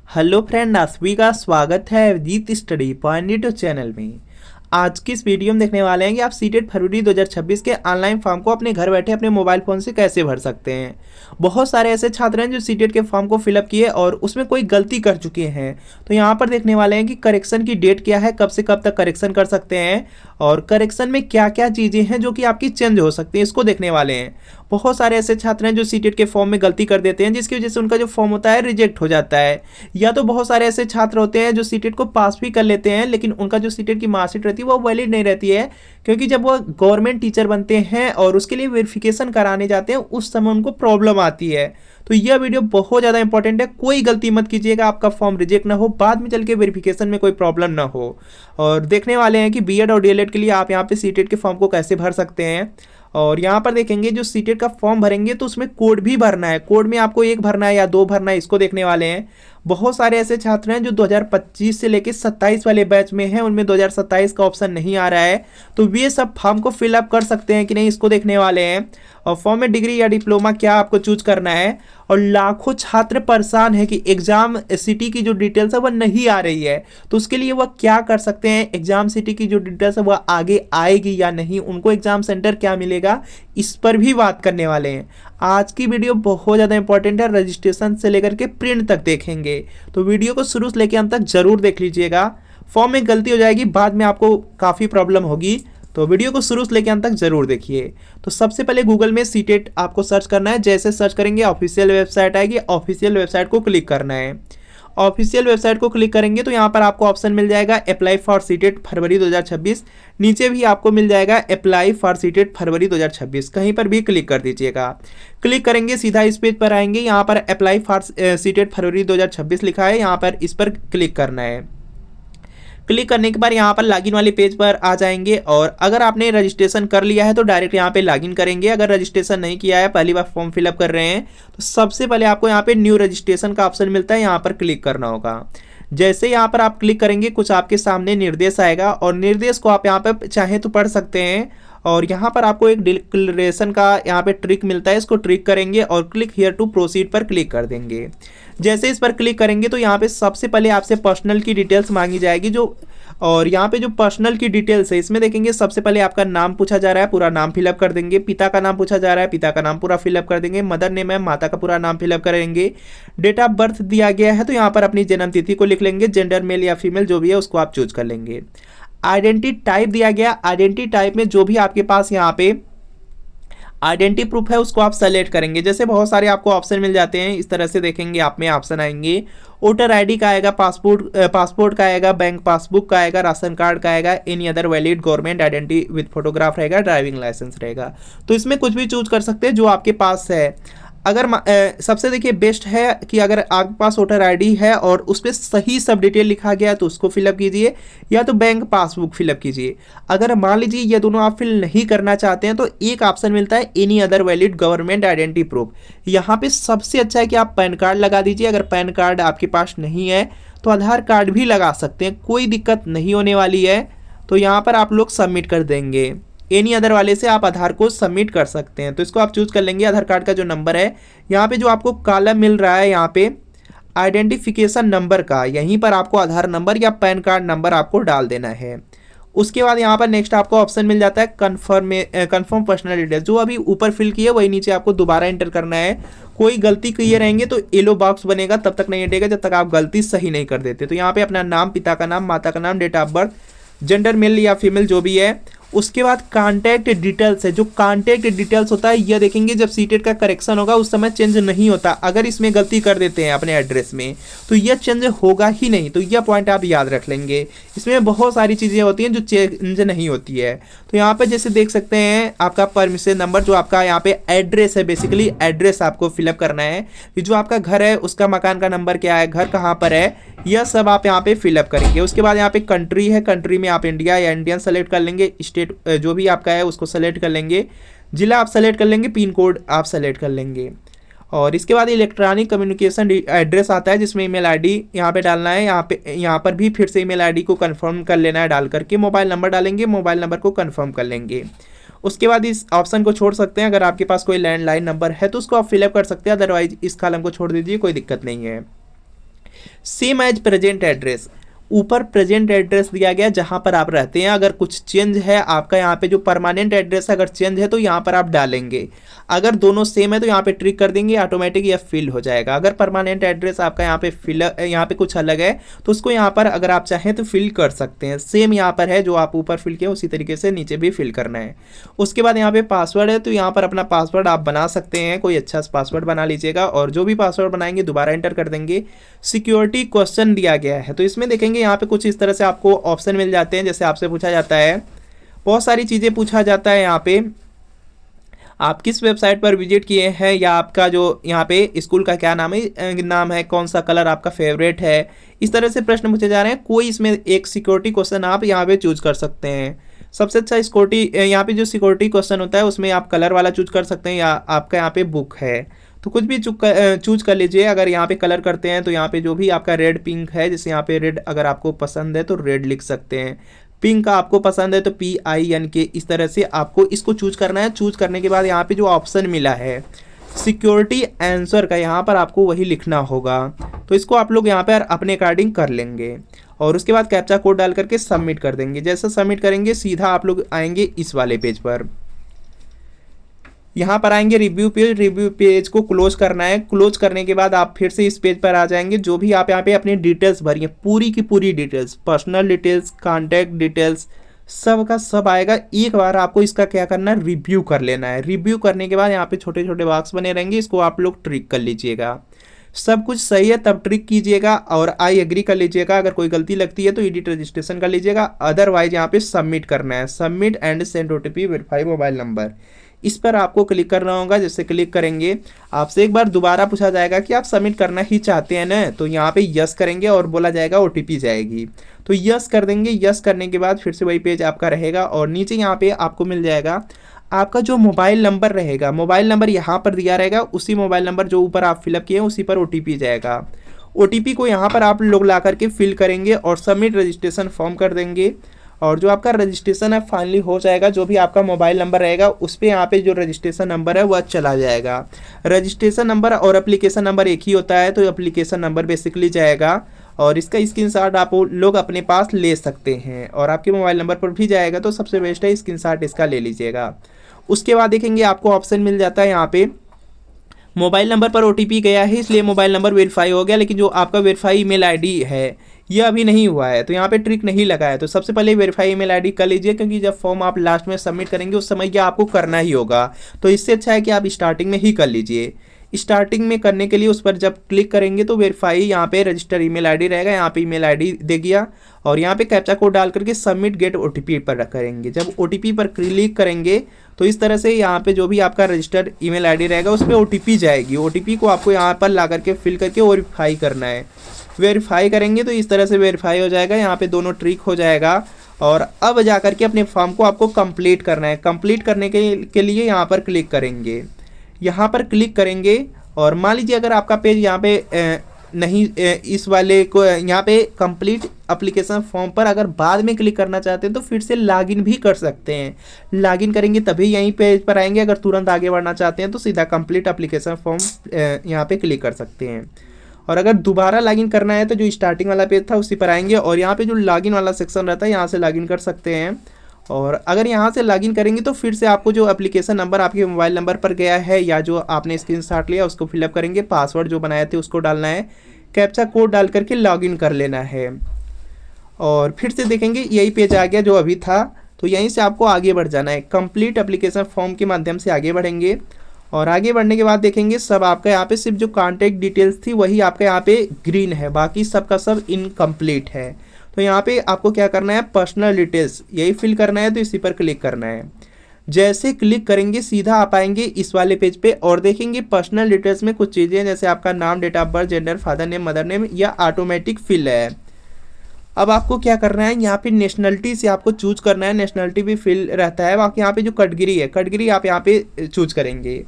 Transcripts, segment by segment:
Hello friend, आप सभी का स्वागत है Abhijeet study point YouTube channel में। आज की इस वीडियो में देखने वाले हैं कि आप सीटेट फरवरी 2026 के ऑनलाइन फॉर्म को अपने घर बैठे अपने मोबाइल फ़ोन से कैसे भर सकते हैं। बहुत सारे ऐसे छात्र हैं जो सीटेट के फॉर्म को फिलअप किए और उसमें कोई गलती कर चुके हैं। तो यहाँ पर देखने वाले हैं कि करेक्शन की डेट क्या है, कब से कब तक करेक्शन कर सकते हैं और करेक्शन में क्या क्या चीज़ें हैं जो कि आपकी चेंज हो सकती हैं, इसको देखने वाले हैं। बहुत सारे ऐसे छात्र हैं जो सीटेट के फॉर्म में गलती कर देते हैं, जिसकी वजह से उनका जो फॉर्म होता है रिजेक्ट हो जाता है। या तो बहुत सारे ऐसे छात्र होते हैं जो सीटेट को पास भी कर लेते हैं, लेकिन उनका जो सीटेट की मार्कशीट रहती है वो वैलिड नहीं रहती है, क्योंकि जब वो गवर्नमेंट टीचर बनते हैं और उसके लिए वेरिफिकेशन कराने जाते हैं उस समय उनको प्रॉब्लम आती है। तो यह वीडियो बहुत ज़्यादा इंपॉर्टेंट है, कोई गलती मत कीजिएगा, आपका फॉर्म रिजेक्ट ना हो, बाद में चल के वेरिफिकेशन में कोई प्रॉब्लम ना हो। और देखने वाले हैं कि बीएड और डीएलएड के लिए आप यहाँ पे सीटेट के फॉर्म को कैसे भर सकते हैं। और यहाँ पर देखेंगे जो सीटेट का फॉर्म भरेंगे तो उसमें कोड भी भरना है, कोड में आपको एक भरना है या दो भरना है, इसको देखने वाले हैं। बहुत सारे ऐसे छात्र हैं जो 2025 से लेकर 27 वाले बैच में हैं, उनमें 2027 का ऑप्शन नहीं आ रहा है, तो वे सब फॉर्म को फिलअप कर सकते हैं कि नहीं, इसको देखने वाले हैं। और फॉर्म में डिग्री या डिप्लोमा क्या आपको चूज करना है। और लाखों छात्र परेशान है कि एग्जाम सिटी की जो डिटेल्स है वह नहीं आ रही है, तो उसके लिए वह क्या कर सकते हैं, एग्जाम सिटी की जो डिटेल्स है वह आगे आएगी या नहीं, उनको एग्जाम सेंटर क्या मिलेगा, इस पर भी बात करने वाले हैं। आज की वीडियो बहुत ज़्यादा इंपॉर्टेंट है, रजिस्ट्रेशन से लेकर के प्रिंट तक देखेंगे, तो वीडियो को शुरू से लेकर अंत तक जरूर देख लीजिएगा। फॉर्म में गलती हो जाएगी, बाद में आपको काफ़ी प्रॉब्लम होगी, तो वीडियो को शुरू से लेकर अंत तक जरूर देखिए। तो सबसे पहले गूगल में सीटेट आपको सर्च करना है। जैसे सर्च करेंगे ऑफिशियल वेबसाइट आएगी, ऑफिशियल वेबसाइट को क्लिक करना है। ऑफिशियल वेबसाइट को क्लिक करेंगे तो यहाँ पर आपको ऑप्शन मिल जाएगा अप्लाई फॉर सीटेट फरवरी 2026। नीचे भी आपको मिल जाएगा अप्लाई फॉर सीटेट फरवरी 2026, कहीं पर भी क्लिक कर दीजिएगा। क्लिक करेंगे सीधा इस पेज पर आएंगे, यहाँ पर अप्लाई फॉर सीटेट फरवरी 2026 लिखा है, यहाँ पर इस पर क्लिक करना है। क्लिक करने के बाद यहाँ पर लॉगिन वाले पेज पर आ जाएंगे और अगर आपने रजिस्ट्रेशन कर लिया है तो डायरेक्ट यहाँ पे लॉगिन करेंगे। अगर रजिस्ट्रेशन नहीं किया है, पहली बार फॉर्म फिलअप कर रहे हैं, तो सबसे पहले आपको यहाँ पे न्यू रजिस्ट्रेशन का ऑप्शन मिलता है, यहाँ पर क्लिक करना होगा। जैसे यहाँ पर आप क्लिक करेंगे कुछ आपके सामने निर्देश आएगा और निर्देश को आप यहाँ पे चाहें तो पढ़ सकते हैं। और यहाँ पर आपको एक डिक्लेरेशन का यहाँ पे ट्रिक मिलता है, इसको ट्रिक करेंगे और क्लिक हियर टू प्रोसीड पर क्लिक कर देंगे। जैसे इस पर क्लिक करेंगे तो यहाँ पे सबसे पहले आपसे पर्सनल की डिटेल्स मांगी जाएगी, जो और यहाँ पे जो पर्सनल की डिटेल्स है इसमें देखेंगे सबसे पहले आपका नाम पूछा जा रहा है, पूरा नाम फिलअप कर देंगे। पिता का नाम पूछा जा रहा है, पिता का नाम पूरा फिलअप कर देंगे। मदर नेम है, माता का पूरा नाम फिलअप करेंगे। डेट ऑफ बर्थ दिया गया है तो यहाँ पर अपनी जन्म तिथि को लिख लेंगे। जेंडर मेल या फीमेल जो भी है उसको आप चूज कर लेंगे। आइडेंटिटी टाइप दिया गया, आइडेंटिटी टाइप में जो भी आपके पास यहाँ पे आइडेंटिटी प्रूफ है उसको आप सेलेक्ट करेंगे। जैसे बहुत सारे आपको ऑप्शन मिल जाते हैं, इस तरह से देखेंगे आप में ऑप्शन आएंगे। वोटर आईडी का आएगा, पासपोर्ट का आएगा, बैंक पासबुक का आएगा, राशन कार्ड का आएगा, any other valid government identity with photograph रहेगा, ड्राइविंग लाइसेंस रहेगा। तो इसमें कुछ भी चूज कर सकते हैं जो आपके पास है। अगर सबसे देखिए बेस्ट है कि अगर आपके पास वोटर आईडी है और उस पर सही सब डिटेल लिखा गया है तो उसको फिलअप कीजिए, या तो बैंक पासबुक फिलअप कीजिए। अगर मान लीजिए ये दोनों आप फिल नहीं करना चाहते हैं तो एक ऑप्शन मिलता है any other valid government identity proof. यहाँ पे सबसे अच्छा है कि आप पैन कार्ड लगा दीजिए। अगर पैन कार्ड आपके पास नहीं है तो आधार कार्ड भी लगा सकते हैं, कोई दिक्कत नहीं होने वाली है। तो यहाँ पर आप लोग सबमिट कर देंगे। एनी अदर वाले से आप आधार को सबमिट कर सकते हैं, तो इसको आप चूज कर लेंगे। आधार कार्ड का जो नंबर है यहाँ पे जो आपको कॉलम मिल रहा है यहाँ पे आइडेंटिफिकेशन नंबर का, यहीं पर आपको आधार नंबर या पैन कार्ड नंबर आपको डाल देना है। उसके बाद यहाँ पर नेक्स्ट आपको ऑप्शन मिल जाता है कन्फर्म पर्सनल डिटेल्स। जो अभी ऊपर फिल किए वही नीचे आपको दोबारा एंटर करना है। कोई गलती किए रहेंगे तो येलो बॉक्स बनेगा, तब तक नहीं हटेगा जब तक आप गलती सही नहीं कर देते। तो यहाँ पे अपना नाम, पिता का नाम, माता का नाम, date of birth, gender male या फीमेल जो भी है। उसके बाद कॉन्टैक्ट डिटेल्स है, जो कॉन्टैक्ट डिटेल्स होता है यह देखेंगे जब सीटेट का करेक्शन होगा उस समय चेंज नहीं होता। अगर इसमें गलती कर देते हैं अपने एड्रेस में तो यह चेंज होगा ही नहीं, तो यह पॉइंट आप याद रख लेंगे। इसमें बहुत सारी चीज़ें होती हैं जो चेंज नहीं होती है। तो यहाँ पे जैसे देख सकते हैं आपका परमिशन नंबर, जो आपका यहाँ पे एड्रेस है, बेसिकली एड्रेस आपको फिलअप करना है कि जो आपका घर है उसका मकान का नंबर क्या है, घर कहाँ पर है, यह सब आप यहाँ पे फिलअप करेंगे। उसके बाद यहाँ पे कंट्री है, कंट्री में आप इंडिया या इंडियन सेलेक्ट कर लेंगे। स्टेट जो भी आपका है उसको सेलेक्ट कर लेंगे। जिला आप सेलेक्ट कर लेंगे, पिन कोड आप सेलेक्ट कर लेंगे। और इसके बाद इलेक्ट्रॉनिक कम्युनिकेशन एड्रेस आता है जिसमें ईमेल आईडी यहाँ पे डालना है। यहाँ पर भी फिर से ईमेल आईडी को कंफर्म कर लेना है, डाल करके मोबाइल नंबर डालेंगे, मोबाइल नंबर को कंफर्म कर लेंगे। उसके बाद इस ऑप्शन को छोड़ सकते हैं। अगर आपके पास कोई लैंडलाइन नंबर है तो उसको आप फिलअप कर सकते हैं, अदरवाइज इस कॉलम को छोड़ दीजिए, कोई दिक्कत नहीं है। सेम एज प्रेजेंट एड्रेस, ऊपर प्रेजेंट एड्रेस दिया गया जहां पर आप रहते हैं। अगर कुछ चेंज है आपका यहाँ पे जो परमानेंट एड्रेस है, अगर चेंज है तो यहाँ पर आप डालेंगे। अगर दोनों सेम है तो यहाँ पे ट्रिक कर देंगे, ऑटोमेटिक यह फिल हो जाएगा। अगर परमानेंट एड्रेस आपका यहाँ पे कुछ अलग है तो उसको यहाँ पर अगर आप चाहें तो फिल कर सकते हैं। सेम यहाँ पर है जो आप ऊपर फिल किया उसी तरीके से नीचे भी फिल करना है। उसके बाद यहाँ पे पासवर्ड है तो यहाँ पर अपना पासवर्ड आप बना सकते हैं, कोई अच्छा सा पासवर्ड बना लीजिएगा और जो भी पासवर्ड बनाएंगे दोबारा एंटर कर देंगे। सिक्योरिटी क्वेश्चन दिया गया है तो इसमें देखेंगे यहाँ पे कुछ इस तरह से आपको ऑप्शन मिल जाते हैं। जैसे आपसे पूछा जाता है, बहुत सारी चीज़ें पूछा जाता है यहाँ पे, आप किस वेबसाइट पर विजिट किए हैं, या आपका जो यहाँ पे स्कूल का क्या नाम है, कौन सा कलर आपका फेवरेट है, इस तरह से प्रश्न पूछे जा रहे हैं। कोई इसमें एक सिक्योरिटी क्वेश्चन आप यहाँ पे चूज कर सकते हैं। सबसे अच्छा सिक्योरिटी यहाँ पे जो सिक्योरिटी क्वेश्चन होता है उसमें आप कलर वाला चूज कर सकते हैं, या आपका यहाँ पे बुक है तो कुछ भी चूज कर लीजिए। अगर यहाँ पे कलर करते हैं तो यहाँ पे जो भी आपका रेड पिंक है, जैसे यहाँ पे रेड अगर आपको पसंद है तो रेड लिख सकते हैं, पिंक का आपको पसंद है तो PINK, इस तरह से आपको इसको चूज करना है। चूज करने के बाद यहाँ पे जो ऑप्शन मिला है सिक्योरिटी आंसर का, यहाँ पर आपको वही लिखना होगा। तो इसको आप लोग यहाँ पर अपने अकॉर्डिंग कर लेंगे और उसके बाद कैप्चा कोड डाल करके सबमिट कर देंगे। जैसे सबमिट करेंगे सीधा आप लोग आएंगे इस वाले पेज पर। यहाँ पर आएंगे रिव्यू पेज को क्लोज करना है। क्लोज करने के बाद आप फिर से इस पेज पर आ जाएंगे। जो भी आप यहाँ पे अपनी डिटेल्स भरिए, पूरी की पूरी details, personal details, contact details, सब का सब आएगा। एक बार आपको इसका क्या करना है, रिव्यू कर लेना है। रिव्यू करने के बाद यहाँ पे छोटे छोटे बॉक्स बने रहेंगे, इसको आप लोग ट्रिक कर लीजिएगा। सब कुछ सही है तब ट्रिक कीजिएगा और आई एग्री कर लीजिएगा। अगर कोई गलती लगती है तो एडिट रजिस्ट्रेशन कर लीजिएगा। अदरवाइज यहाँ पे सबमिट करना है, submit and send OTP verify mobile number, इस पर आपको क्लिक करना होगा। जैसे क्लिक करेंगे आपसे एक बार दोबारा पूछा जाएगा कि आप सबमिट करना ही चाहते हैं ना, तो यहाँ पे यस करेंगे और बोला जाएगा OTP जाएगी, तो यस कर देंगे। यस करने के बाद फिर से वही पेज आपका रहेगा और नीचे यहाँ पे आपको मिल जाएगा आपका जो मोबाइल नंबर रहेगा, मोबाइल नंबर यहाँ पर दिया रहेगा, उसी मोबाइल नंबर जो ऊपर आप फिलअप किए उसी पर OTP जाएगा। OTP को यहाँ पर आप लोग ला करके फिल करेंगे और सबमिट रजिस्ट्रेशन फॉर्म कर देंगे और जो आपका रजिस्ट्रेशन है फाइनली हो जाएगा। जो भी आपका मोबाइल नंबर रहेगा उस पर यहाँ पे जो रजिस्ट्रेशन नंबर है वह चला जाएगा। रजिस्ट्रेशन नंबर और एप्लीकेशन नंबर एक ही होता है तो एप्लीकेशन नंबर बेसिकली जाएगा और इसका स्क्रीनशॉट आप लोग अपने पास ले सकते हैं और आपके मोबाइल नंबर पर भी जाएगा, तो सबसे बेस्ट है स्क्रीनशॉट इसका ले लीजिएगा। उसके बाद देखेंगे आपको ऑप्शन मिल जाता है यहाँ पे मोबाइल नंबर पर OTP गया है इसलिए मोबाइल नंबर वेरीफाई हो गया, लेकिन जो आपका वेरीफाई ईमेल ID है ये अभी नहीं हुआ है तो यहाँ पे ट्रिक नहीं लगा है। तो सबसे पहले वेरीफाई ईमेल ID कर लीजिए, क्योंकि जब फॉर्म आप लास्ट में सबमिट करेंगे उस समय यह आपको करना ही होगा। तो इससे अच्छा है कि आप स्टार्टिंग में ही कर लीजिए। स्टार्टिंग में करने के लिए उस पर जब क्लिक करेंगे तो वेरीफाई यहाँ पे रजिस्टर ईमेल ID रहेगा, यहाँ पे ईमेल ID दे दिया और यहाँ पे कैप्चा कोड डाल करके सबमिट गेट OTP पर करेंगे। जब OTP पर क्लिक करेंगे तो इस तरह से यहाँ पे जो भी आपका रजिस्टर्ड ईमेल ID रहेगा उस पर OTP जाएगी। OTP को आपको यहाँ पर ला करके फिल करके वेरीफाई करना है। वेरीफाई करेंगे तो इस तरह से वेरीफाई हो जाएगा, यहाँ पे दोनों ट्रिक हो जाएगा। और अब जा करके अपने फॉर्म को आपको कंप्लीट करना है। कंप्लीट करने के लिए यहाँ पर क्लिक करेंगे, यहाँ पर क्लिक करेंगे और मान लीजिए अगर आपका पेज यहाँ पे नहीं इस वाले को यहाँ पे कंप्लीट एप्लीकेशन फॉर्म पर अगर बाद में क्लिक करना चाहते हैं तो फिर से लॉगिन भी कर सकते हैं। लॉगिन करेंगे तभी यहीं पेज पर आएंगे। अगर तुरंत आगे बढ़ना चाहते हैं तो सीधा कंप्लीट एप्लीकेशन फॉर्म यहाँ पे क्लिक कर सकते हैं। और अगर दोबारा लॉगिन करना है तो जो स्टार्टिंग वाला पेज था उसी पर आएंगे और यहाँ पे जो लॉगिन वाला सेक्शन रहता है यहाँ से लॉगिन कर सकते हैं। और अगर यहाँ से लॉगिन करेंगे तो फिर से आपको जो एप्लीकेशन नंबर आपके मोबाइल नंबर पर गया है या जो आपने स्क्रीनशॉट लिया उसको फिलअप करेंगे, पासवर्ड जो बनाए थे उसको डालना है, कैप्चा कोड डाल करके लॉगिन कर लेना है और फिर से देखेंगे यही पेज आ गया जो अभी था। तो यहीं से आपको आगे बढ़ जाना है, कंप्लीट एप्लीकेशन फॉर्म के माध्यम से आगे बढ़ेंगे और आगे बढ़ने के बाद देखेंगे सब आपका यहाँ पे सिर्फ जो कॉन्टैक्ट डिटेल्स थी वही आपका यहाँ पे ग्रीन है, बाकी सबका सब इनकम्प्लीट है। तो यहाँ पे आपको क्या करना है, पर्सनल डिटेल्स यही फिल करना है, तो इसी पर क्लिक करना है। जैसे क्लिक करेंगे सीधा आप आएंगे इस वाले पेज पे और देखेंगे पर्सनल डिटेल्स में कुछ चीज़ें जैसे आपका नाम, date of birth, gender, father name, mother name, या ऑटोमेटिक फिल है। अब आपको क्या करना है, यहाँ पे नेशनलिटी से आपको चूज करना है, नेशनलिटी भी फिल रहता है। बाकी यहाँ पे जो कैटेगरी है, कैटेगरी आप यहाँ पे चूज करेंगे,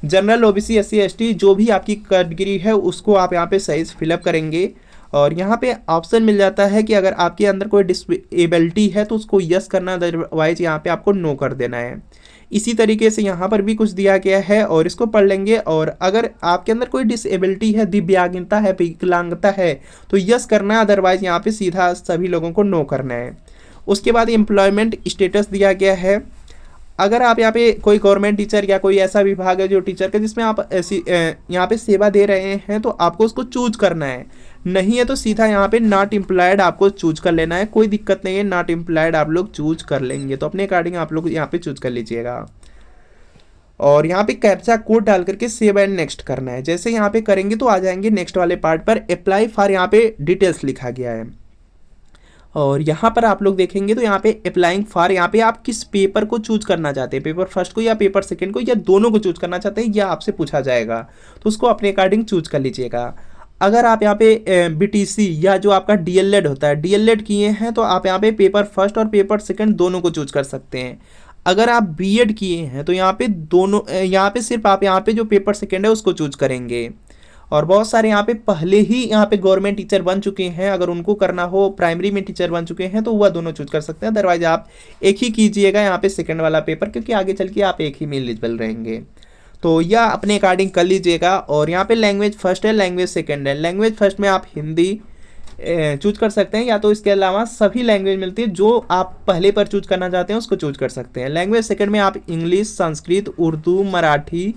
जनरल, OBC, SC, ST जो भी आपकी कैटेगरी है उसको आप यहाँ पे सही से फिलअप करेंगे। और यहाँ पे ऑप्शन मिल जाता है कि अगर आपके अंदर कोई डिसेबिलिटी है तो उसको यस करना, अदरवाइज यहाँ पे आपको नो कर देना है। इसी तरीके से यहाँ पर भी कुछ दिया गया है और इसको पढ़ लेंगे। और अगर आपके अंदर कोई डिसेबिलिटी है, दिव्यांगता है, विकलांगता है तो यस करना है, अदरवाइज यहाँ पे सीधा सभी लोगों को नो करना है। उसके बाद एम्प्लॉयमेंट स्टेटस दिया गया है। अगर आप यहाँ पे कोई गवर्नमेंट टीचर या कोई ऐसा विभाग है जो टीचर का जिसमें आप ऐसी यहाँ पे सेवा दे रहे हैं तो आपको उसको चूज करना है, नहीं है तो सीधा यहाँ पे नॉट एम्प्लॉयड आपको चूज कर लेना है, कोई दिक्कत नहीं है, नॉट एम्प्लॉयड आप लोग चूज कर लेंगे। तो अपने अकॉर्डिंग आप लोग यहाँ पे चूज कर लीजिएगा और यहाँ पे कैप्चा कोड डाल करके सेव एंड नेक्स्ट करना है। जैसे यहाँ पे करेंगे तो आ जाएंगे नेक्स्ट वाले पार्ट पर। अप्लाई फॉर यहाँ पे डिटेल्स लिखा गया है और यहाँ पर आप लोग देखेंगे तो यहाँ पे अप्लाइंग फॉर, यहाँ पे आप किस पेपर को चूज करना चाहते हैं, पेपर फर्स्ट को या पेपर सेकंड को या दोनों को चूज करना चाहते हैं, यह आपसे पूछा जाएगा तो उसको अपने अकॉर्डिंग चूज कर लीजिएगा। अगर आप यहाँ पे बीटीसी या जो आपका डीएलएड होता है, डीएलएड किए हैं तो आप यहाँ पे पेपर फर्स्ट और पेपर सेकंड दोनों को चूज कर सकते हैं। अगर आप बीएड किए हैं तो यहाँ पे दोनों, यहाँ पे सिर्फ आप यहाँ पे जो पेपर सेकंड है उसको चूज करेंगे। और बहुत सारे यहाँ पे पहले ही यहाँ पे गवर्नमेंट टीचर बन चुके हैं, अगर उनको करना हो प्राइमरी में टीचर बन चुके हैं तो वह दोनों चूज कर सकते हैं, अदरवाइज आप एक ही कीजिएगा यहाँ पे सेकंड वाला पेपर, क्योंकि आगे चल के आप एक ही में एलिजिबल रहेंगे। तो यह अपने अकॉर्डिंग कर लीजिएगा। और यहाँ पे लैंग्वेज फर्स्ट है, लैंग्वेज सेकंड है। लैंग्वेज फर्स्ट में आप हिंदी चूज कर सकते हैं या तो इसके अलावा सभी लैंग्वेज मिलती है, जो आप पहले पर चूज करना चाहते हैं उसको चूज कर सकते हैं। लैंग्वेज सेकंड में आप इंग्लिश, संस्कृत, उर्दू, मराठी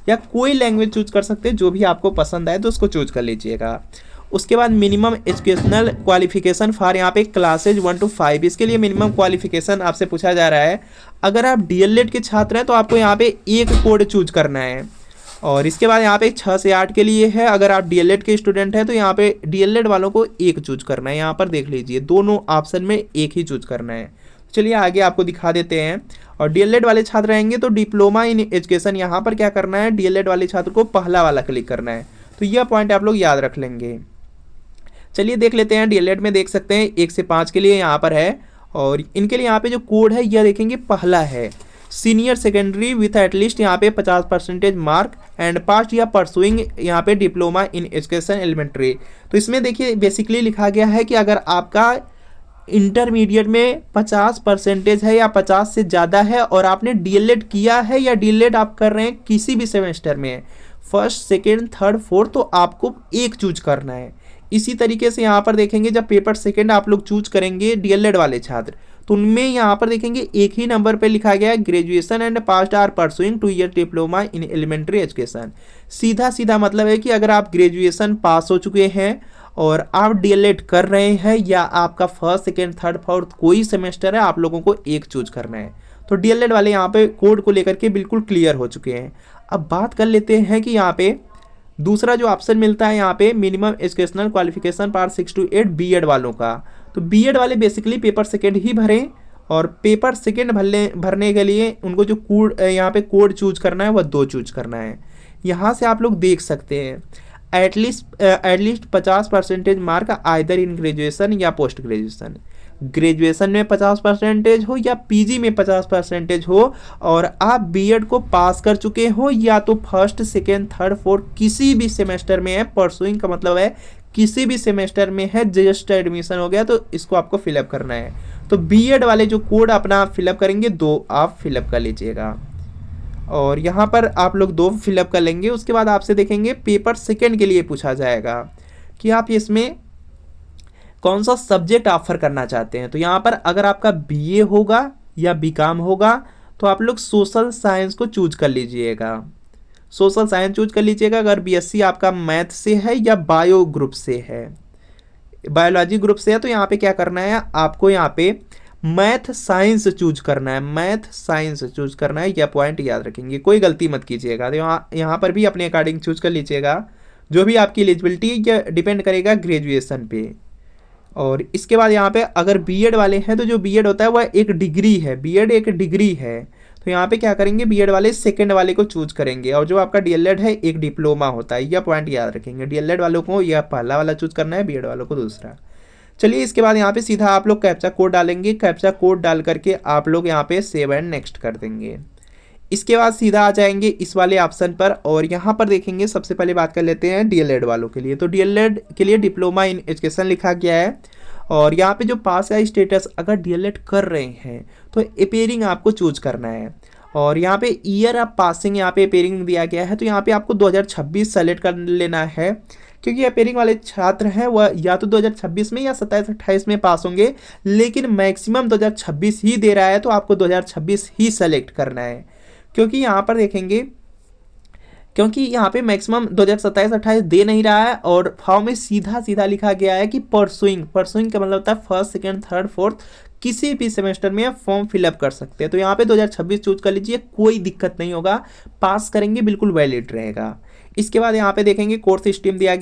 या कोई लैंग्वेज चूज कर सकते हैं, जो भी आपको पसंद आए तो उसको चूज कर लीजिएगा। उसके बाद मिनिमम एजुकेशनल क्वालिफिकेशन फॉर यहाँ पे क्लासेज 1 to 5, इसके लिए मिनिमम क्वालिफिकेशन आपसे पूछा जा रहा है। अगर आप डीएलएड के छात्र हैं तो आपको यहाँ पे एक कोड चूज करना है। और इसके बाद यहाँ पे 6 से 8 के लिए है, अगर आप डीएलएड के स्टूडेंट हैं तो यहाँ पे डीएलएड वालों को एक चूज करना है। यहाँ पर देख लीजिए दोनों ऑप्शन में एक ही चूज करना है। चलिए आगे आपको दिखा देते हैं। और डीएलएड वाले छात्र रहेंगे तो डिप्लोमा इन एजुकेशन, यहाँ पर क्या करना है, डीएलएड वाले छात्र को पहला वाला क्लिक करना है। तो यह पॉइंट आप लोग याद रख लेंगे। चलिए देख लेते हैं। डीएलएड में देख सकते हैं 1 से 5 के लिए यहाँ पर है और इनके लिए यहाँ पे जो कोड है यह देखेंगे पहला है, सीनियर सेकेंडरी विथ एटलीस्ट यहाँ पे 50% मार्क एंड पास्ट या परसुइंग यहाँ पे डिप्लोमा इन एजुकेशन एलिमेंट्री। तो इसमें देखिए बेसिकली लिखा गया है कि अगर आपका इंटरमीडिएट में 50% है या 50 से ज़्यादा है और आपने डीएलएड किया है या डीएलएड आप कर रहे हैं किसी भी सेमेस्टर में, फर्स्ट, सेकेंड, थर्ड, फोर्थ, तो आपको एक चूज करना है। इसी तरीके से यहाँ पर देखेंगे जब पेपर सेकेंड आप लोग चूज करेंगे डीएलएड वाले छात्र, तो उनमें यहाँ पर देखेंगे एक ही नंबर पे लिखा गया है graduation and passed or pursuing 2 year diploma in elementary education. सीधा सीधा मतलब है कि अगर आप ग्रेजुएशन पास हो चुके हैं और आप डीएलएड कर रहे हैं या आपका फर्स्ट, सेकेंड, थर्ड, फोर्थ कोई सेमेस्टर है, आप लोगों को एक चूज करना है। तो डीएलएड वाले यहाँ पे कोड को लेकर के बिल्कुल क्लियर हो चुके हैं। अब बात कर लेते हैं कि यहाँ पे दूसरा जो ऑप्शन मिलता है यहाँ पे minimum educational qualification part 6 to 8 B Ed वालों का। तो बीएड वाले बेसिकली पेपर सेकेंड ही भरें और पेपर सेकेंड भरने के लिए उनको जो कोड यहाँ पे कोड चूज करना है वह 2 चूज करना है। यहाँ से आप लोग देख सकते हैं at least 50% mark either in graduation या पोस्ट ग्रेजुएशन। ग्रेजुएशन में 50% हो या पीजी में 50% हो और आप बीएड को पास कर चुके हो या तो फर्स्ट, सेकेंड, थर्ड, फोर्थ किसी भी सेमेस्टर में है, परसुइंग का मतलब है किसी भी सेमेस्टर में है, जस्ट एडमिशन हो गया तो इसको आपको फिलअप करना है। तो बीएड वाले जो कोड अपना फिलअप करेंगे 2 आप फिलअप कर लीजिएगा और यहाँ पर आप लोग 2 फिलअप कर लेंगे। उसके बाद आपसे देखेंगे पेपर सेकेंड के लिए पूछा जाएगा कि आप इसमें कौन सा सब्जेक्ट ऑफर करना चाहते हैं। तो यहाँ पर अगर आपका बीए होगा या बीकॉम होगा तो आप लोग सोशल साइंस को चूज कर लीजिएगा, सोशल साइंस चूज कर लीजिएगा। अगर बीएससी आपका मैथ से है या बायो ग्रुप से है, बायोलॉजी ग्रुप से है तो यहाँ पे क्या करना है, आपको यहाँ पे मैथ साइंस चूज करना है, मैथ साइंस चूज करना है। यह पॉइंट याद रखेंगे, कोई गलती मत कीजिएगा। तो यहाँ पर भी अपने अकॉर्डिंग चूज कर लीजिएगा। जो भी आपकी एलिजिबिलिटी यह डिपेंड करेगा ग्रेजुएशन पे। और इसके बाद यहाँ पे अगर बीएड वाले हैं तो जो बीएड होता है वह एक डिग्री है, बीएड एक डिग्री है। तो यहाँ पे क्या करेंगे, बीएड वाले सेकंड वाले को चूज करेंगे और जो आपका डीएलएड है एक डिप्लोमा होता है। यह पॉइंट याद रखेंगे, डीएलएड वालों को यह पहला वाला चूज करना है, बीएड वालों को दूसरा। चलिए इसके बाद यहाँ पे सीधा आप लोग कैप्चा कोड डालेंगे, कैप्चा कोड डाल करके आप लोग यहाँ पे सेव एंड नेक्स्ट कर देंगे। इसके बाद सीधा आ जाएंगे इस वाले ऑप्शन पर और यहाँ पर देखेंगे सबसे पहले बात कर लेते हैं डीएलएड वालों के लिए। तो डीएलएड के लिए डिप्लोमा इन एजुकेशन लिखा गया है और यहाँ पे जो पास या स्टेटस अगर डीएलएड कर रहे हैं तो अपीयरिंग आपको चूज करना है। और यहाँ पे ईयर ऑफ पासिंग यहाँ पे अपेयरिंग दिया गया है, तो यहाँ पे आपको 2026 सेलेक्ट कर लेना है, क्योंकि अपेयरिंग वाले छात्र हैं वह या तो 2026 में या 27-28 में पास होंगे, लेकिन मैक्सिमम 2026 ही दे रहा है, तो आपको 2026 ही सेलेक्ट करना है। क्योंकि यहाँ पर देखेंगे, क्योंकि यहाँ पे मैक्सिमम 2027-28 दे नहीं रहा है, और फॉर्म में सीधा सीधा लिखा गया है कि परसुइंग का मतलब होता है फर्स्ट, सेकंड, थर्ड, फोर्थ, किसी भी सेमेस्टर में आप फॉर्म फिलअप कर सकते हैं। तो यहाँ पे 2026 चूज कर लीजिए, कोई दिक्कत नहीं होगा, पास करेंगे बिल्कुल वैलिड रहेगा। इसके बाद यहाँ पे देखेंगे कोर्स स्ट्रीम दिया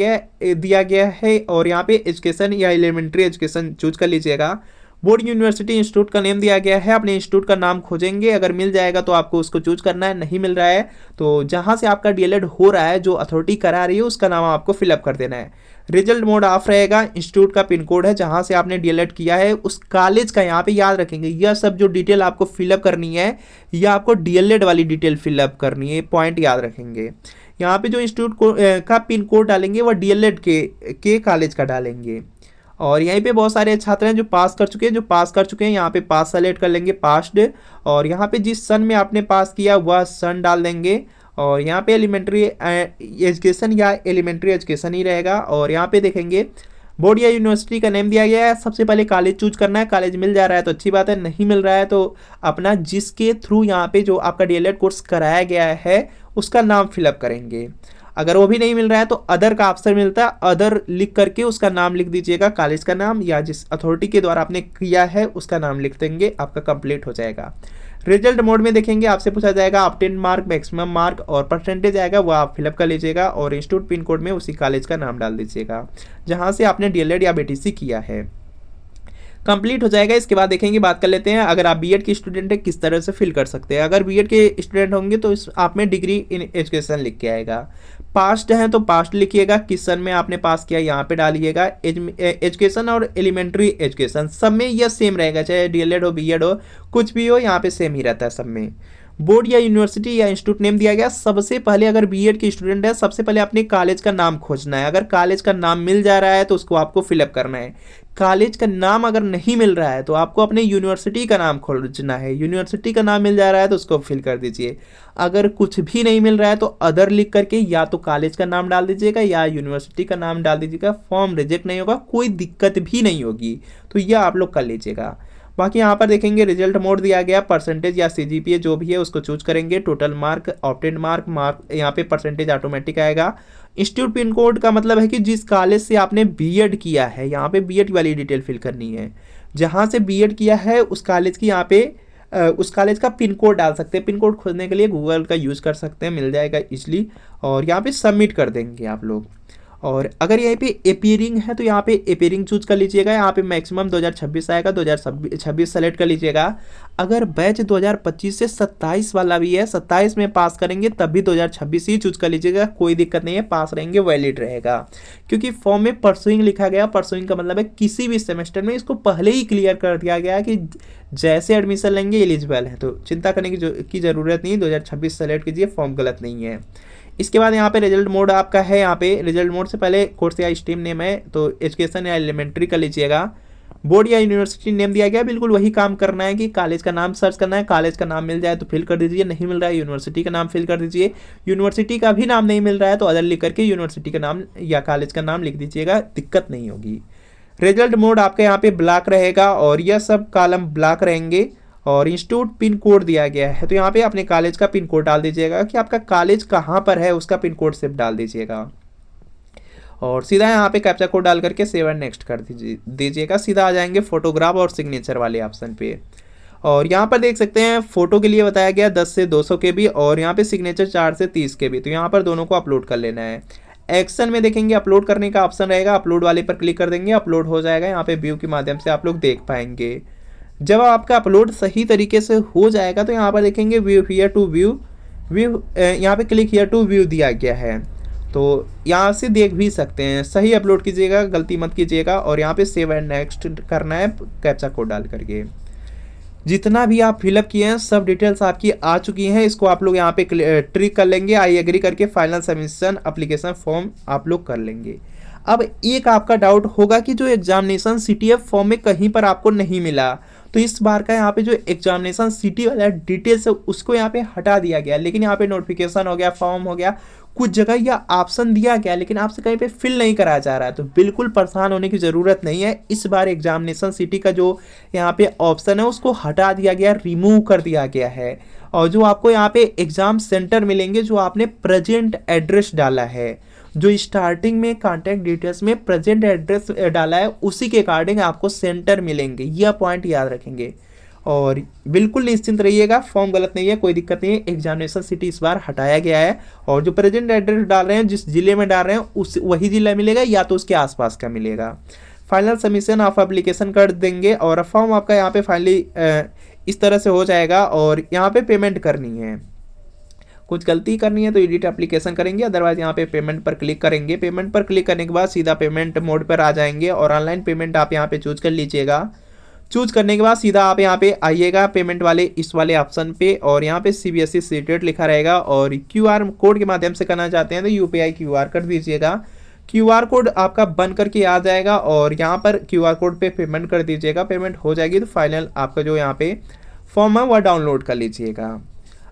गया है, और यहाँ पे एजुकेशन या एलिमेंट्री एजुकेशन चूज कर लीजिएगा। बोर्ड यूनिवर्सिटी इंस्टीट्यूट का नेम दिया गया है, अपने इंस्टीट्यूट का नाम खोजेंगे, अगर मिल जाएगा तो आपको उसको चूज करना है, नहीं मिल रहा है तो जहां से आपका डीएलएड हो रहा है, जो अथॉरिटी करा रही है, उसका नाम आपको फिलअप कर देना है। रिजल्ट मोड ऑफ रहेगा, इंस्टीट्यूट का पिन कोड है जहां से आपने डीएलएड किया है, उस कॉलेज का यहाँ पे याद रखेंगे। यह सब जो डिटेल आपको फिलअप करनी है, यह आपको डीएलएड वाली डिटेल फिलअप करनी है, पॉइंट याद रखेंगे। यहाँ पे जो इंस्टीट्यूट का पिन कोड डालेंगे वह डीएलएड के कॉलेज का डालेंगे। और यहीं पे बहुत सारे छात्र हैं जो पास कर चुके हैं, यहाँ पे पास सेलेक्ट कर लेंगे, पास्ड, और यहाँ पे जिस सन में आपने पास किया वह सन डाल देंगे, और यहाँ पे एलिमेंट्री एजुकेशन या एलिमेंट्री एजुकेशन ही रहेगा। और यहाँ पे देखेंगे बोर्ड या यूनिवर्सिटी का नेम दिया गया है, सबसे पहले कॉलेज चूज करना है, कॉलेज मिल जा रहा है तो अच्छी बात है, नहीं मिल रहा है तो अपना जिसके थ्रू यहाँ पे जो आपका डीएलएड कोर्स कराया गया है उसका नाम फिलअप करेंगे। अगर वो भी नहीं मिल रहा है तो अदर का ऑप्शन मिलता है, अदर लिख करके उसका नाम लिख दीजिएगा, कॉलेज का नाम या जिस अथॉरिटी के द्वारा आपने किया है उसका नाम लिख देंगे, आपका कंप्लीट हो जाएगा। रिजल्ट मोड में देखेंगे आपसे पूछा जाएगा ऑब्टेन मार्क, मैक्सिमम मार्क और परसेंटेज आएगा, वो आप फिलअप कर लीजिएगा, और इंस्टीट्यूट पिन कोड में उसी कॉलेज का नाम डाल दीजिएगा जहाँ से आपने डीएलएड या बीटीसी किया है। कंप्लीट हो जाएगा। इसके बाद देखेंगे, बात कर लेते हैं अगर आप बीएड के स्टूडेंट हैं किस तरह से फिल कर सकते हैं। अगर बीएड के स्टूडेंट होंगे तो इस आप में डिग्री इन एजुकेशन लिख के आएगा, पास्ट है तो पास्ट लिखिएगा, किस सन में आपने पास किया यहाँ पे डालिएगा। एजुकेशन और एलिमेंट्री एजुकेशन सब में यह सेम रहेगा, चाहे डीएलएड हो बीएड हो कुछ भी हो, यहाँ पे सेम ही रहता है सब में। बोर्ड या यूनिवर्सिटी या इंस्टीट्यूट नेम दिया गया, सबसे पहले अगर बीएड के स्टूडेंट है सबसे पहले अपने कॉलेज का नाम खोजना है, अगर कॉलेज का नाम मिल जा रहा है तो उसको आपको फिलअप करना है। कॉलेज का नाम अगर नहीं मिल रहा है तो आपको अपने यूनिवर्सिटी का नाम खोजना है, यूनिवर्सिटी का नाम मिल जा रहा है तो उसको फिल कर दीजिए। अगर कुछ भी नहीं मिल रहा है तो अदर लिख करके या तो कॉलेज का नाम डाल दीजिएगा या यूनिवर्सिटी का नाम डाल दीजिएगा, फॉर्म रिजेक्ट नहीं होगा, कोई दिक्कत भी नहीं होगी, तो यह आप लोग कर लीजिएगा। बाकी यहाँ पर देखेंगे रिजल्ट मोड दिया गया, परसेंटेज या सीजीपीए जो भी है उसको चूज करेंगे, टोटल मार्क, ऑब्टेन्ड मार्क, यहाँ पे परसेंटेज ऑटोमेटिक आएगा। इंस्टीट्यूट पिन कोड का मतलब है कि जिस कॉलेज से आपने बीएड किया है, यहाँ पे बीएड वाली डिटेल फिल करनी है, जहाँ से बीएड किया है उस कॉलेज की यहाँ पे उस कॉलेज का पिन कोड डाल सकते हैं। पिन कोड खोजने के लिए गूगल का यूज़ कर सकते हैं, मिल जाएगा इजली, और यहाँ पे सबमिट कर देंगे आप लोग। और अगर यहाँ पे अपीयरिंग है तो यहाँ पे अपीयरिंग चूज कर लीजिएगा, यहाँ पे मैक्सिमम 2026 आएगा, 2026 सेलेक्ट कर लीजिएगा। अगर बैच 2025 से 27 वाला भी है, 27 में पास करेंगे तब भी 2026 ही चूज कर लीजिएगा, कोई दिक्कत नहीं है, पास रहेंगे वैलिड रहेगा। क्योंकि फॉर्म में परसुइंग लिखा गया, परसुइंग का मतलब है किसी भी सेमेस्टर में, इसको पहले ही क्लियर कर दिया गया कि जैसे एडमिशन लेंगे एलिजिबल है, तो चिंता करने की जरूरत नहीं, 2026 सेलेक्ट कीजिए, फॉर्म गलत नहीं है। इसके बाद यहाँ पे रिजल्ट मोड आपका है, यहाँ पे रिजल्ट मोड से पहले कोर्स या स्ट्रीम नेम है तो एजुकेशन या एलिमेंट्री कर लीजिएगा। बोर्ड या यूनिवर्सिटी नेम दिया गया, बिल्कुल वही काम करना है कि कॉलेज का नाम सर्च करना है, कॉलेज का नाम मिल जाए तो फिल कर दीजिए, नहीं मिल रहा है यूनिवर्सिटी का नाम फिल कर दीजिए, यूनिवर्सिटी का भी नाम नहीं मिल रहा है तो अदर लिख करके यूनिवर्सिटी का नाम या कॉलेज का नाम लिख दीजिएगा, दिक्कत नहीं होगी। रिजल्ट मोड आपका यहाँ पे ब्लॉक रहेगा और यह सब कॉलम ब्लॉक रहेंगे। और इंस्टीट्यूट पिन कोड दिया गया है तो यहाँ पे अपने कॉलेज का पिन कोड डाल दीजिएगा कि आपका कॉलेज कहाँ पर है, उसका पिन कोड सिर्फ डाल दीजिएगा, और सीधा यहाँ पे कैप्चा कोड डाल करके सेव एंड नेक्स्ट कर दीजिएगा, सीधा आ जाएंगे फोटोग्राफ और सिग्नेचर वाले ऑप्शन पे। और यहाँ पर देख सकते हैं फोटो के लिए बताया गया 10 से 200 KB और यहाँ पे सिग्नेचर 4 से 30 KB, तो यहाँ पर दोनों को अपलोड कर लेना है। एक्शन में देखेंगे अपलोड करने का ऑप्शन रहेगा, अपलोड वाले पर क्लिक कर देंगे, अपलोड हो जाएगा, यहाँ पे व्यू के माध्यम से आप लोग देख पाएंगे। जब आपका अपलोड सही तरीके से हो जाएगा तो यहाँ पर देखेंगे व्यू हियर टू व्यू यहाँ पे क्लिक हियर टू व्यू दिया गया है, तो यहाँ से देख भी सकते हैं। सही अपलोड कीजिएगा, गलती मत कीजिएगा, और यहाँ पे सेव एंड नेक्स्ट करना है कैप्चा कोड डाल करके। जितना भी आप फिलअप किए हैं सब डिटेल्स आपकी आ चुकी हैं, इसको आप लोग यहाँ पे ट्रिक कर लेंगे, आई एग्री करके फाइनल सबमिशन एप्लीकेशन फॉर्म आप लोग कर लेंगे। अब एक आपका डाउट होगा कि जो एग्जामिनेशन CTF फॉर्म में कहीं पर आपको नहीं मिला, तो इस बार का यहाँ पे जो एग्जामिनेशन सिटी वाला डिटेल्स है उसको यहाँ पे हटा दिया गया, लेकिन यहाँ पे नोटिफिकेशन हो गया, फॉर्म हो गया, कुछ जगह यह ऑप्शन दिया गया लेकिन आपसे कहीं पे फिल नहीं कराया जा रहा है। तो बिल्कुल परेशान होने की ज़रूरत नहीं है। इस बार एग्जामिनेशन सिटी का जो यहाँ पे ऑप्शन है उसको हटा दिया गया, रिमूव कर दिया गया है। और जो आपको यहाँ पे एग्जाम सेंटर मिलेंगे, जो आपने प्रेजेंट एड्रेस डाला है, जो स्टार्टिंग में कॉन्टैक्ट डिटेल्स में प्रेजेंट एड्रेस डाला है, उसी के अकॉर्डिंग आपको सेंटर मिलेंगे। यह पॉइंट याद रखेंगे और बिल्कुल निश्चिंत रहिएगा, फॉर्म गलत नहीं है, कोई दिक्कत नहीं है। एग्जामिनेशन सिटी इस बार हटाया गया है और जो प्रेजेंट एड्रेस डाल रहे हैं, जिस जिले में डाल रहे हैं उस वही जिला मिलेगा या तो उसके आसपास का मिलेगा। फाइनल सबमिशन आप एप्लीकेशन कर देंगे और फॉर्म आपका यहाँ पे फाइनली इस तरह से हो जाएगा। और यहाँ पे पेमेंट करनी है, कुछ गलती करनी है तो एडिट एप्लीकेशन करेंगे, अदरवाइज यहाँ पे पेमेंट पर क्लिक करेंगे। पेमेंट पर क्लिक करने के बाद सीधा पेमेंट मोड पर आ जाएंगे और ऑनलाइन पेमेंट आप यहाँ पे चूज कर लीजिएगा। चूज करने के बाद सीधा आप यहाँ पे आइएगा पेमेंट वाले इस वाले ऑप्शन पे और यहाँ पे CBSE सीटेट लिखा रहेगा और QR कोड के माध्यम से करना चाहते हैं तो UPI QR कर दीजिएगा। QR कोड आपका बन करके आ जाएगा और यहाँ पर QR कोड पे पेमेंट कर दीजिएगा। पेमेंट हो जाएगी तो फाइनल आपका जो यहाँ पे फॉर्म है वह डाउनलोड कर लीजिएगा।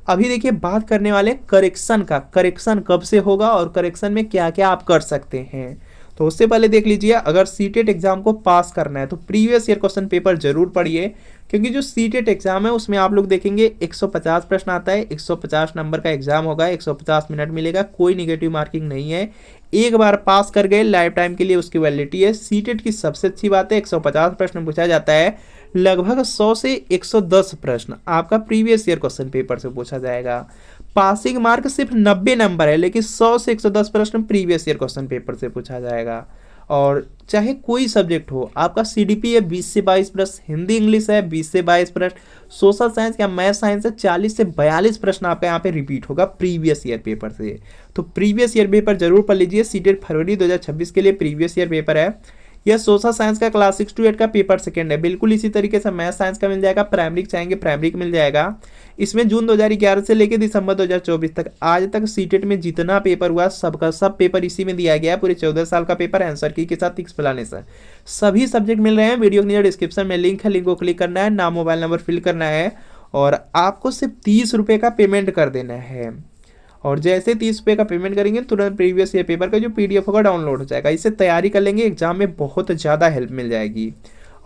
अभी देखिए बात करने वाले करेक्शन का, करेक्शन कब से होगा और करेक्शन में क्या क्या आप कर सकते हैं। तो उससे पहले देख लीजिए, अगर सीटेट एग्जाम को पास करना है तो प्रीवियस ईयर क्वेश्चन पेपर जरूर पढ़िए, क्योंकि जो सीटेट एग्जाम है उसमें आप लोग देखेंगे 150 प्रश्न आता है, 150 नंबर का एग्जाम होगा, 150 मिनट मिलेगा, कोई निगेटिव मार्किंग नहीं है। एक बार पास कर गए लाइफ टाइम के लिए उसकी वैलिडिटी है। सीटेट की सबसे अच्छी बात है 150 प्रश्न पूछा जाता है, लगभग 100 से 110 प्रश्न आपका प्रीवियस ईयर क्वेश्चन पेपर से पूछा जाएगा। पासिंग मार्क सिर्फ 90 नंबर है, लेकिन 100 से 110 प्रश्न प्रीवियस ईयर क्वेश्चन पेपर से पूछा जाएगा। और चाहे कोई सब्जेक्ट हो, आपका CDP है 20 से 22 प्रश्न, हिंदी इंग्लिश है 20 से 22 प्रश्न, सोशल साइंस या मैथ साइंस है 40 से 42 प्रश्न आपका यहाँ पे रिपीट होगा प्रीवियस ईयर पेपर से। तो प्रीवियस ईयर पेपर जरूर पढ़ लीजिए। सीटेट फरवरी 2026 के लिए प्रीवियस ईयर पेपर है। यह सोशल साइंस का क्लास 6 to 8 का पेपर सेकंड है। बिल्कुल इसी तरीके से मैथ साइंस का मिल जाएगा, प्राइमरी चाहेंगे प्राइमरी का मिल जाएगा। इसमें जून 2011 से लेकर दिसंबर 2024 तक आज तक सीटेट में जितना पेपर हुआ सबका सब पेपर इसी में दिया गया है। पूरे 14 साल का पेपर आंसर की के साथ एक्सप्लेनेशन सभी सब्जेक्ट मिल रहे हैं। वीडियो के नीचे डिस्क्रिप्शन में लिंक है, लिंक को क्लिक करना है, नाम मोबाइल नंबर फिल करना है और आपको सिर्फ 30 रुपये का पेमेंट कर देना है। और जैसे 30 रुपये का पेमेंट करेंगे तुरंत प्रीवियस ईयर पेपर का जो PDF होगा डाउनलोड हो जाएगा। इससे तैयारी कर लेंगे, एग्जाम में बहुत ज़्यादा हेल्प मिल जाएगी।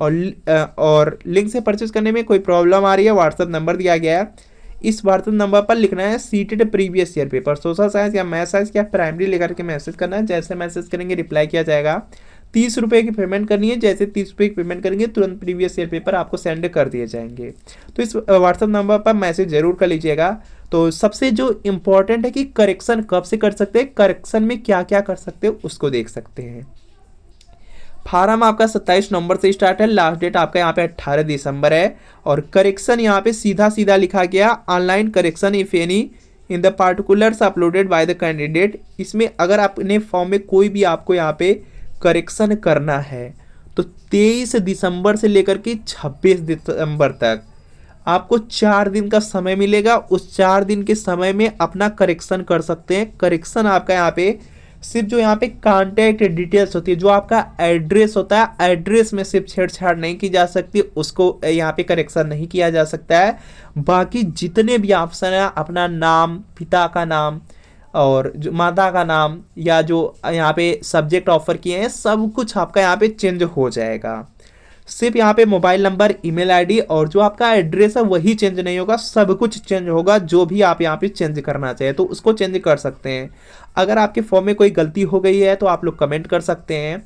और लिंक से परचेज करने में कोई प्रॉब्लम आ रही है, व्हाट्सअप नंबर दिया गया है, इस व्हाट्सअप नंबर पर लिखना है CTET previous year paper social science या मैथ साइंस या प्राइमरी लेकर के मैसेज करना है। जैसे मैसेज करेंगे रिप्लाई किया जाएगा। 30 रुपये की पेमेंट करनी है, जैसे 30 रुपये की पेमेंट करेंगे तुरंत प्रीवियस ईयर पेपर आपको सेंड कर दिए जाएंगे। तो इस व्हाट्सअप नंबर पर मैसेज जरूर कर लीजिएगा। तो सबसे जो इम्पोर्टेंट है कि करेक्शन कब से कर सकते हैं, करेक्शन में क्या क्या कर सकते हो उसको देख सकते हैं। फार्म आपका 27 नवंबर से स्टार्ट है, लास्ट डेट आपका यहाँ पे 18 दिसंबर है। और करेक्शन यहाँ पे सीधा सीधा लिखा गया, online correction if any in the particulars uploaded by the candidate. इसमें अगर आपने फॉर्म में कोई भी आपको यहाँ पे करेक्शन करना है तो 23 दिसंबर से लेकर के 26 दिसंबर तक आपको 4 दिन का समय मिलेगा। उस 4 दिन के समय में अपना करेक्शन कर सकते हैं। करेक्शन आपका यहाँ पे सिर्फ जो यहाँ पे कॉन्टैक्ट डिटेल्स होती है, जो आपका एड्रेस होता है, एड्रेस में सिर्फ छेड़छाड़ नहीं की जा सकती, उसको यहाँ पे करेक्शन नहीं किया जा सकता है। बाकी जितने भी ऑप्शन है, अपना नाम, पिता का नाम और जो माता का नाम या जो यहाँ पे सब्जेक्ट ऑफर किए हैं, सब कुछ आपका यहाँ पे चेंज हो जाएगा। सिर्फ यहाँ पे मोबाइल नंबर, ईमेल आईडी और जो आपका एड्रेस है वही चेंज नहीं होगा, सब कुछ चेंज होगा। जो भी आप यहाँ पे चेंज करना चाहे तो उसको चेंज कर सकते हैं। अगर आपके फॉर्म में कोई गलती हो गई है तो आप लोग कमेंट कर सकते हैं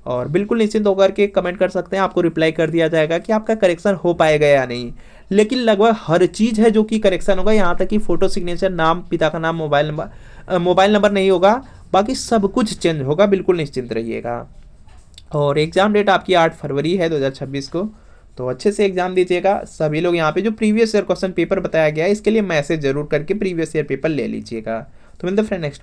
और बिल्कुल निश्चिंत होकर के कमेंट कर सकते हैं। आपको रिप्लाई कर दिया जाएगा कि आपका करेक्शन हो पाएगा या नहीं। लेकिन लगभग हर चीज़ है जो कि करेक्शन होगा, यहाँ तक कि फोटो सिग्नेचर, नाम, पिता का नाम, मोबाइल नंबर नहीं होगा, बाकी सब कुछ चेंज होगा। बिल्कुल निश्चिंत रहिएगा। और एग्ज़ाम डेट आपकी 8 फरवरी है 2026 को। तो अच्छे से एग्जाम दीजिएगा। सभी लोग यहाँ पे जो प्रीवियस ईयर क्वेश्चन पेपर बताया गया है इसके लिए मैसेज जरूर करके प्रीवियस ईयर पेपर ले लीजिएगा। तो मिलते हैं फ्रेंड नेक्स्ट